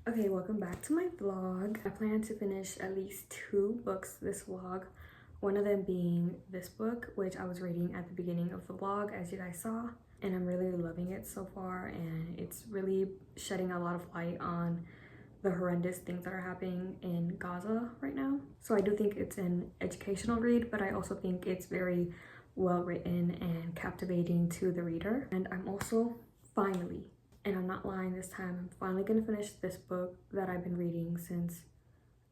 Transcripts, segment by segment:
Okay, welcome back to my vlog. I plan to finish at least 2 books this vlog. One of them being this book, which I was reading at the beginning of the vlog, as you guys saw. And I'm really loving it so far, and it's really shedding a lot of light on the horrendous things that are happening in Gaza right now. So I do think it's an educational read, but I also think it's very well written and captivating to the reader. And I'm also finally, and I'm not lying this time, I'm finally gonna finish this book that I've been reading since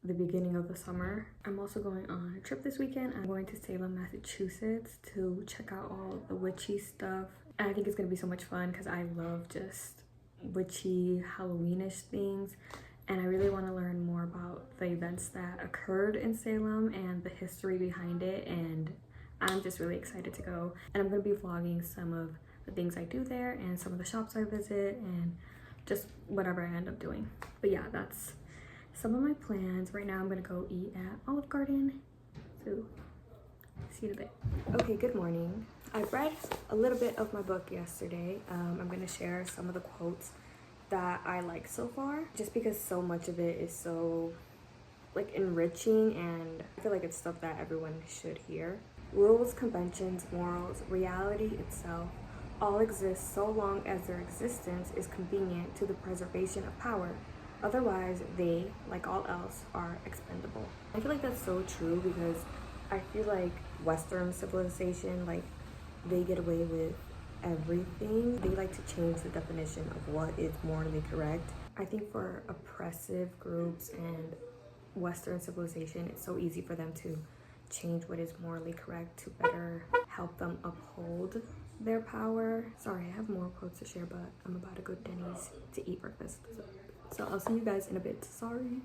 the beginning of the summer. I'm also going on a trip this weekend. I'm going to Salem, Massachusetts to check out all the witchy stuff. And I think it's gonna be so much fun because I love just witchy, Halloweenish things. And I really want to learn more about the events that occurred in Salem and the history behind it. And I'm just really excited to go. And I'm going to be vlogging some of the things I do there and some of the shops I visit and just whatever I end up doing. But yeah, that's some of my plans. Right now I'm going to go eat at Olive Garden. So see you in a bit. Okay, good morning. I read a little bit of my book yesterday. I'm going to share some of the quotes that I like so far, just because so much of it is so like enriching, and I feel like it's stuff that everyone should hear. Rules, conventions, morals, reality itself all exist so long as their existence is convenient to the preservation of power. Otherwise, they, like all else, are expendable. I feel like that's so true because I feel like Western civilization, like, they get away with everything. They like to change the definition of what is morally correct. I think for oppressive groups and Western civilization, it's so easy for them to change what is morally correct to better help them uphold their power. Sorry, I have more quotes to share, but I'm about to go to Denny's to eat breakfast. So I'll see you guys in a bit. Sorry.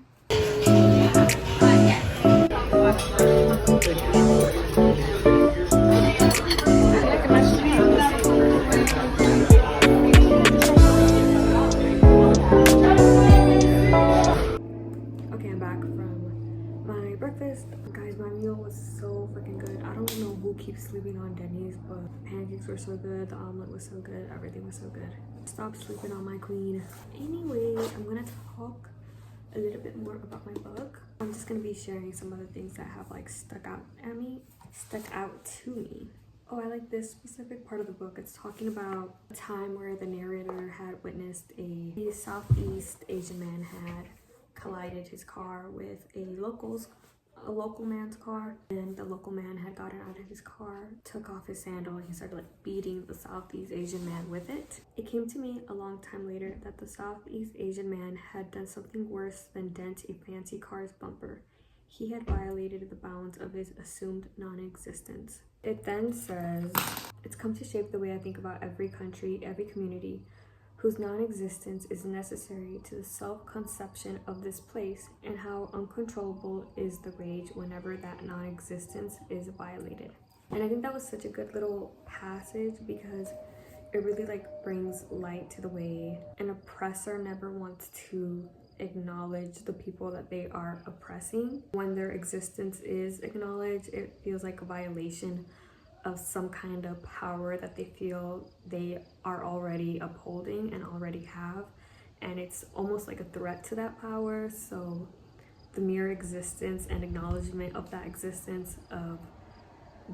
Okay, I'm back from my breakfast. Guys, my meal was so freaking good. I don't know who keeps sleeping on Denny's, but the pancakes were so good, the omelet was so good, everything was so good. Stop sleeping on my queen. Anyway, I'm gonna talk a little bit more about my book. I'm just gonna be sharing some of the things that have like stuck out to me. Oh, I like this specific part of the book. It's talking about a time where the narrator had witnessed a Southeast Asian man had collided his car with a local man's car, and the local man had gotten out of his car, took off his sandal, and he started like beating the Southeast Asian man with it. It came to me a long time later that the Southeast Asian man had done something worse than dent a fancy car's bumper. He had violated the bounds of his assumed non-existence. It then says, it's come to shape the way I think about every country, every community, whose non-existence is necessary to the self-conception of this place, and how uncontrollable is the rage whenever that non-existence is violated. And I think that was such a good little passage because it really like brings light to the way an oppressor never wants to acknowledge the people that they are oppressing. When their existence is acknowledged, it feels like a violation of some kind of power that they feel they are already upholding and already have, and it's almost like a threat to that power. So the mere existence and acknowledgement of that existence of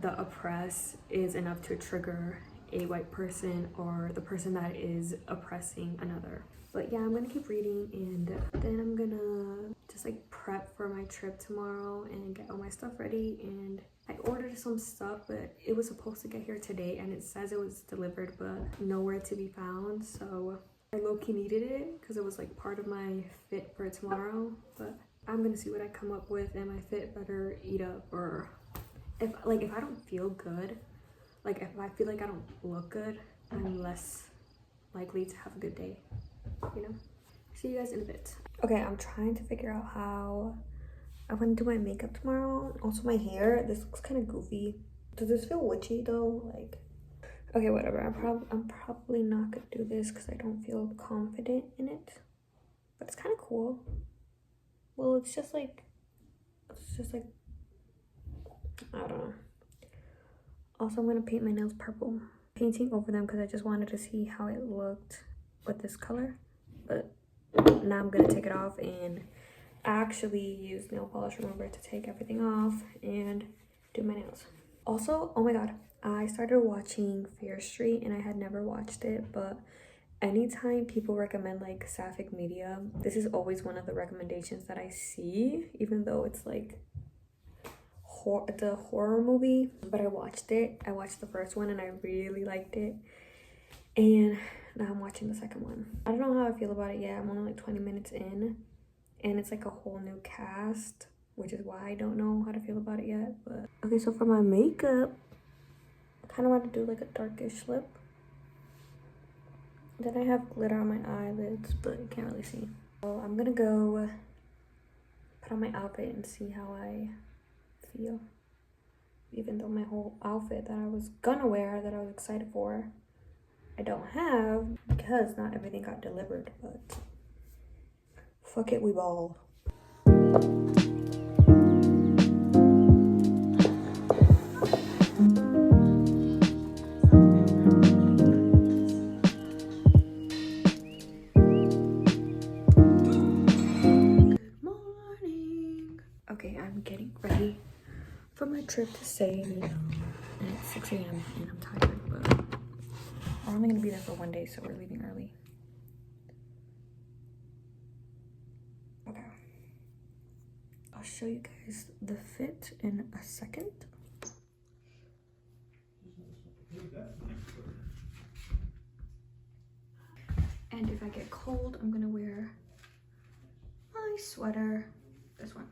the oppressed is enough to trigger a white person or the person that is oppressing another. But yeah, I'm gonna keep reading, and then I'm gonna just like prep for my trip tomorrow and get all my stuff ready. And I ordered some stuff, but it was supposed to get here today, and it says it was delivered but nowhere to be found. So I low-key needed it because it was like part of my fit for tomorrow. But I'm gonna see what I come up with, and my fit better eat up, or if I don't feel good, like if I feel like I don't look good, I'm less likely to have a good day, you know? See you guys in a bit. Okay, I'm trying to figure out how I want to do my makeup tomorrow. Also my hair, this looks kind of goofy. Does this feel witchy though? Like, okay, whatever. I'm probably not gonna do this because I don't feel confident in it, but it's kind of cool. Well, it's just like I don't know. Also, I'm gonna paint my nails purple, painting over them because I just wanted to see how it looked with this color, but Now I'm gonna take it off and actually use nail polish remover to take everything off and do my nails. Also, oh my god, I started watching Fear Street and I had never watched it, but anytime people recommend like sapphic media, this is always one of the recommendations that I see, even though it's like it's a horror movie. But I watched the first one and I really liked it, and now I'm watching the second one. I don't know how I feel about it yet. I'm only like 20 minutes in and it's like a whole new cast, which is why I don't know how to feel about it yet. But okay, so for my makeup, I kind of want to do like a darkish lip. Then I have glitter on my eyelids, but you can't really see. So I'm gonna go put on my outfit and see how I feel. Even though my whole outfit that I was gonna wear, that I was excited for, I don't have because not everything got delivered, but fuck it, we ball. Okay, I'm getting ready for my trip to Salem, and it's 6 a.m. and I'm tired, but we're only gonna be there for one day, so we're leaving early. Okay, I'll show you guys the fit in a second. And if I get cold, I'm gonna wear my sweater, this one.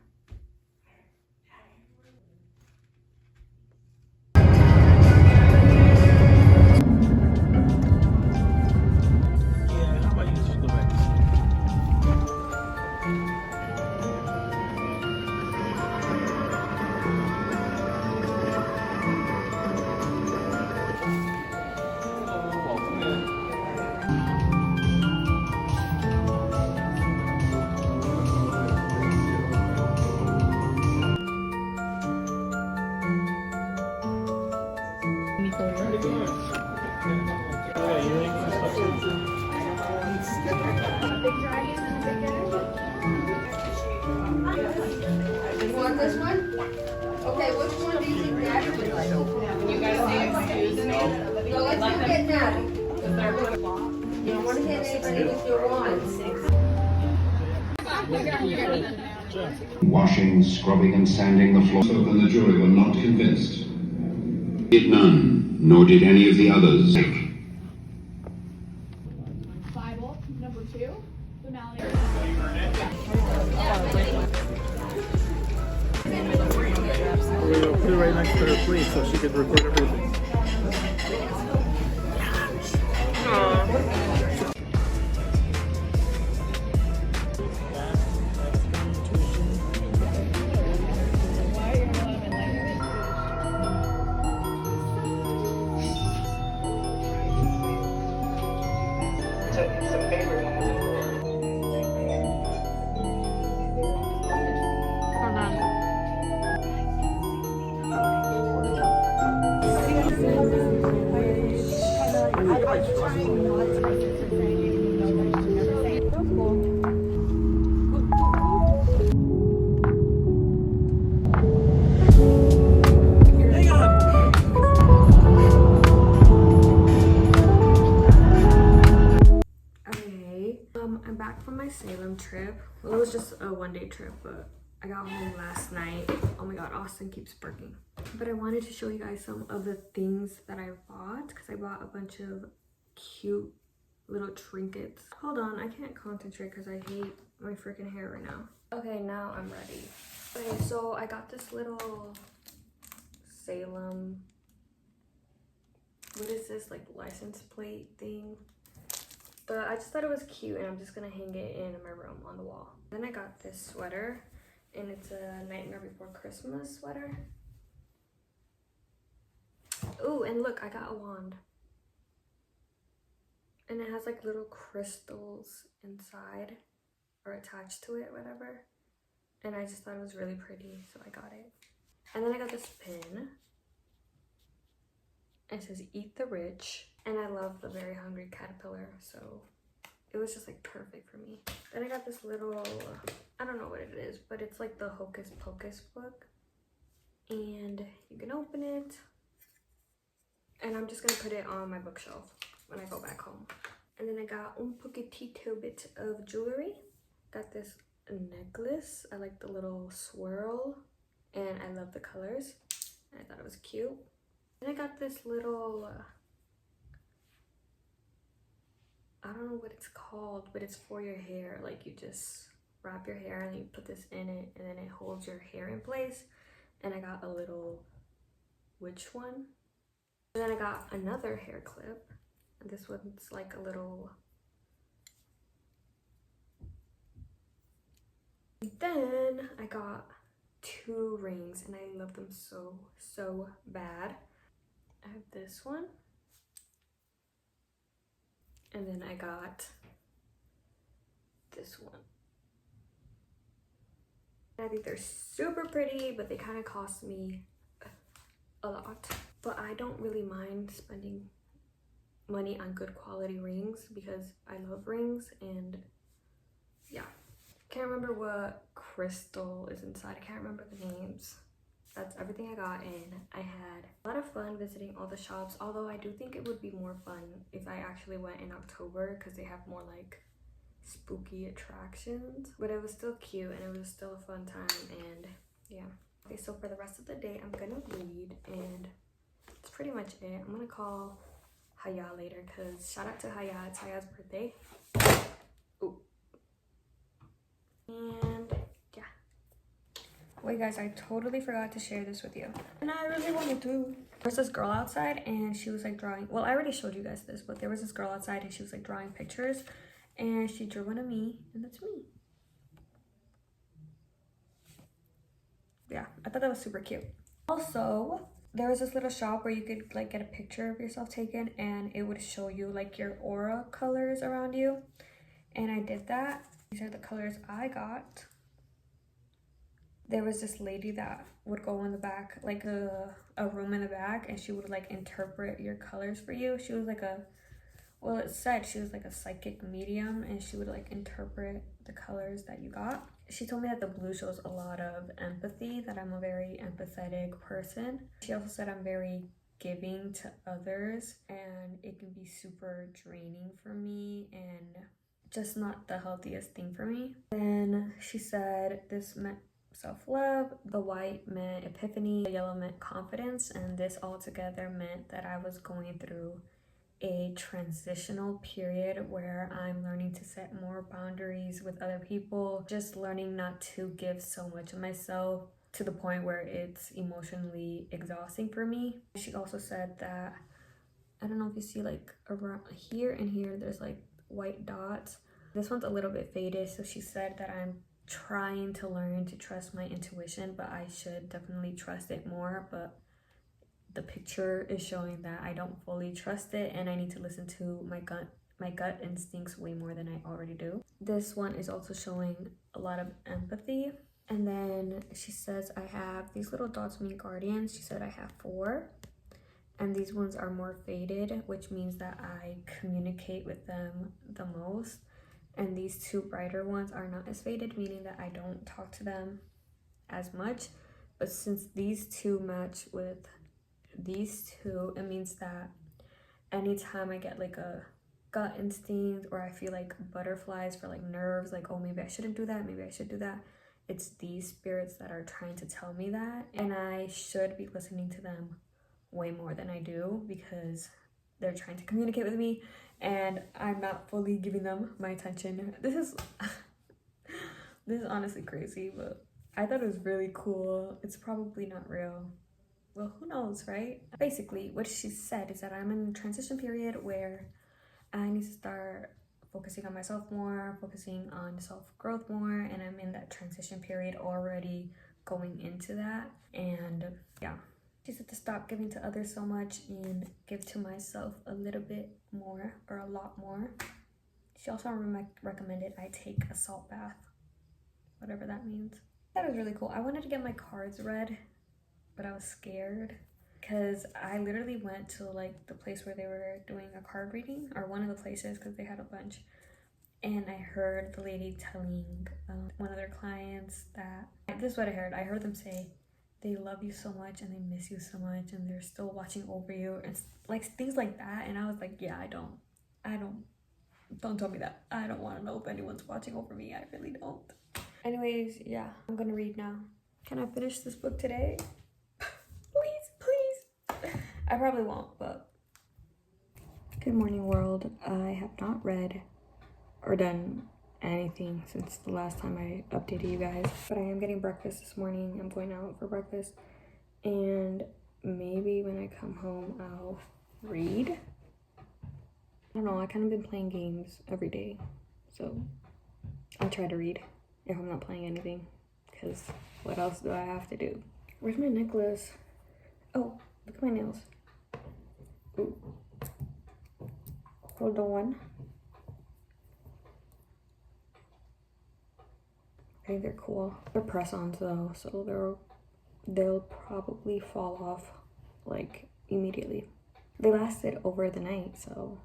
You want this one? Okay, which one do you think Daddy would like? You guys say excuse me? So let's go get Daddy. You don't want to hit anybody with your wands. Washing, scrubbing and sanding the floor, and the jury were not convinced. Did none, nor did any of the others. Bible, number 2. We're gonna put it right next to her plate so she could record everything. I'm back from my Salem trip. Well, it was just a one-day trip, but I got home last night. Oh my god, Austin keeps barking. But I wanted to show you guys some of the things that I bought, because I bought a bunch of cute little trinkets. Hold on, I can't concentrate because I hate my freaking hair right now. Okay, now I'm ready. Okay, so I got this little Salem, what is this, like license plate thing? But I just thought it was cute and I'm just gonna hang it in my room on the wall. Then I got this sweater and it's a Nightmare Before Christmas sweater. Oh, and look, I got a wand. And it has like little crystals inside or attached to it, whatever. And I just thought it was really pretty, so I got it. And then I got this pin. It says Eat the Rich. And I love the Very Hungry Caterpillar, so it was just like perfect for me. Then I got this little, I don't know what it is, but it's like the Hocus Pocus book. And you can open it. And I'm just gonna put it on my bookshelf when I go back home. And then I got un poquitito bit of jewelry. Got this necklace. I like the little swirl and I love the colors. I thought it was cute. And I got this little, I don't know what it's called, but it's for your hair. Like you just wrap your hair and then you put this in it and then it holds your hair in place. And I got a little witch one. And then I got another hair clip. And this one's like a little. And then I got 2 rings and I love them so bad. I have this one. And then I got this one. I think they're super pretty, but they kind of cost me a lot. But I don't really mind spending money on good quality rings because I love rings. And yeah, can't remember what crystal is inside. I can't remember the names. That's everything I got, and I had a lot of fun visiting all the shops, although I do think it would be more fun if I actually went in October because they have more like spooky attractions. But it was still cute and it was still a fun time, and yeah. Okay, so for the rest of the day I'm gonna read, and that's pretty much it. I'm gonna call Haya later because shout out to Haya, it's Haya's birthday. Ooh. And yeah. Wait guys, I totally forgot to share this with you. And I really wanted to. There's this girl outside and she was like drawing, well I already showed you guys this, but there was this girl outside and she was like drawing pictures and she drew one of me, and that's me. Yeah, I thought that was super cute. Also, there was this little shop where you could like get a picture of yourself taken and it would show you like your aura colors around you. And I did that. These are the colors I got. There was this lady that would go in the back, like a room in the back, and she would like interpret your colors for you. She was like a, well it said she was like a psychic medium, and she would like interpret the colors that you got. She told me that the blue shows a lot of empathy, that I'm a very empathetic person. She also said I'm very giving to others and it can be super draining for me and just not the healthiest thing for me. Then she said this meant self-love, the white meant epiphany, the yellow meant confidence, and this all together meant that I was going through a transitional period where I'm learning to set more boundaries with other people, just learning not to give so much of myself to the point where it's emotionally exhausting for me. She also said that, I don't know if you see like around here and here, there's like white dots. This one's a little bit faded, so she said that I'm trying to learn to trust my intuition, but I should definitely trust it more. But the picture is showing that I don't fully trust it and I need to listen to my gut instincts way more than I already do. This one is also showing a lot of empathy. And then she says I have these little dots mean guardians. She said I have 4. And these ones are more faded, which means that I communicate with them the most. And these 2 brighter ones are not as faded, meaning that I don't talk to them as much. But since these 2 match with these 2, it means that anytime I get like a gut instinct or I feel like butterflies for like nerves, like oh maybe I shouldn't do that, maybe I should do that, it's these spirits that are trying to tell me that, and I should be listening to them way more than I do because they're trying to communicate with me and I'm not fully giving them my attention. This is honestly crazy, but I thought it was really cool. It's probably not real. Well, who knows, right? Basically, what she said is that I'm in a transition period where I need to start focusing on myself more, focusing on self-growth more, and I'm in that transition period already going into that. And yeah, she said to stop giving to others so much and give to myself a little bit more or a lot more. She also recommended I take a salt bath, whatever that means. That was really cool. I wanted to get my cards read, but I was scared because I literally went to like the place where they were doing a card reading, or one of the places because they had a bunch, and I heard the lady telling one of their clients that, this is what I heard them say, they love you so much and they miss you so much and they're still watching over you, and like things like that. And I was like, yeah, don't tell me that. I don't want to know if anyone's watching over me. I really don't. Anyways, yeah, I'm gonna read now. Can I finish this book today? Please. I probably won't, but good morning, world. I have not read or done anything since the last time I updated you guys, but I am getting breakfast this morning. I'm going out for breakfast, and maybe when I come home I'll read. I don't know, I kind of been playing games every day, so I'll try to read if I'm not playing anything, because what else do I have to do? Where's my necklace? Oh, look at my nails. Ooh. Hold on. I think they're cool. They're press-ons though, so they'll probably fall off like immediately. They lasted over the night, so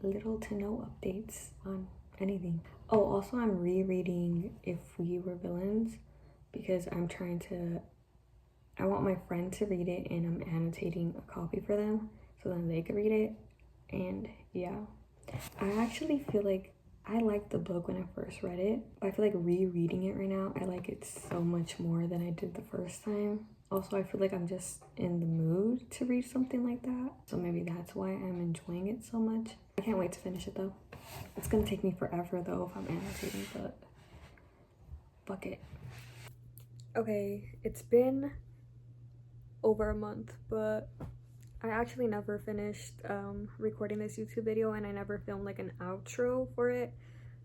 little to no updates on anything. Oh, also I'm rereading If We Were Villains because I want my friend to read it, and I'm annotating a copy for them so then they can read it. And yeah, I actually feel like I liked the book when I first read it. I feel like rereading it right now, I like it so much more than I did the first time. Also, I feel like I'm just in the mood to read something like that. So maybe that's why I'm enjoying it so much. I can't wait to finish it though. It's gonna take me forever though if I'm annotating, but fuck it. Okay, it's been over a month, but I actually never finished recording this YouTube video, and I never filmed like an outro for it.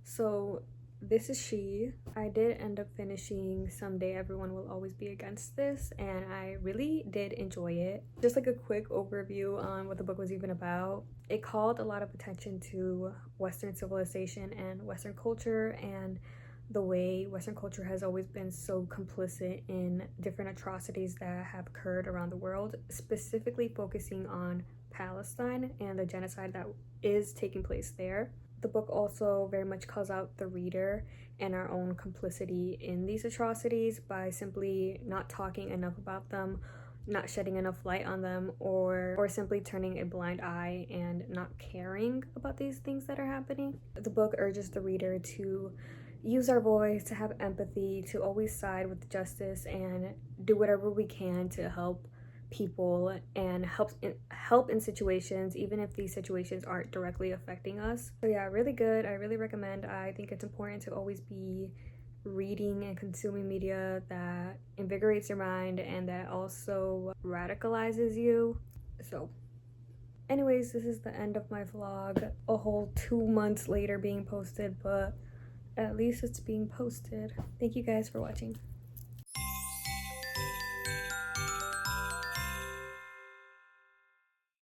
So this is she. I did end up finishing Someday Everyone Will Always Be Against This, and I really did enjoy it. Just like a quick overview on what the book was even about. It called a lot of attention to Western civilization and Western culture, and the way Western culture has always been so complicit in different atrocities that have occurred around the world, specifically focusing on Palestine and the genocide that is taking place there. The book also very much calls out the reader and our own complicity in these atrocities by simply not talking enough about them, not shedding enough light on them, or simply turning a blind eye and not caring about these things that are happening. The book urges the reader to use our voice, to have empathy, to always side with justice, and do whatever we can to help people and help in situations, even if these situations aren't directly affecting us. So yeah, really good. I really recommend. I think it's important to always be reading and consuming media that invigorates your mind and that also radicalizes you. So anyways, this is the end of my vlog. A whole 2 months later being posted, but at least it's being posted. Thank you guys for watching.